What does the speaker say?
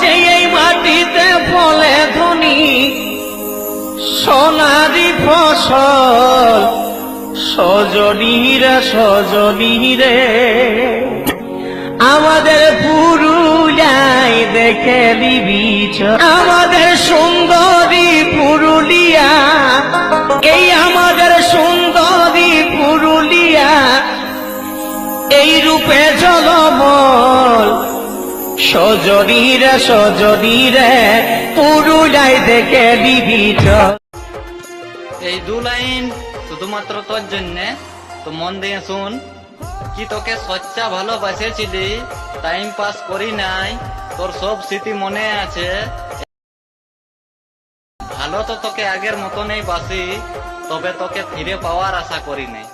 যে এই মাটিতে ফলে ধনী সোনারি ফসল সজনী রে সজনী রে আমাদের পুরুলিয়ায় দেখে নিবি আমাদের সুন্দরী পুরুলিয়া এই আমাদের সুন্দরী পুরুলিয়া এই রূপে ঝলমল সজনী রে পুরুলিয়ায় দেখে নিবি এই দু লাইন শুধুমাত্র তোর জন্য, তো মন দিয়ে শুন। কি তোকে সচ্চা ভালোবাসেছিলি, টাইম পাস করি নাই, তোর সব স্মৃতি মনে আছে। ভালো তো তোকে আগের মতনই বাসি, তবে তোকে ফিরে পাওয়ার আশা করি নাই।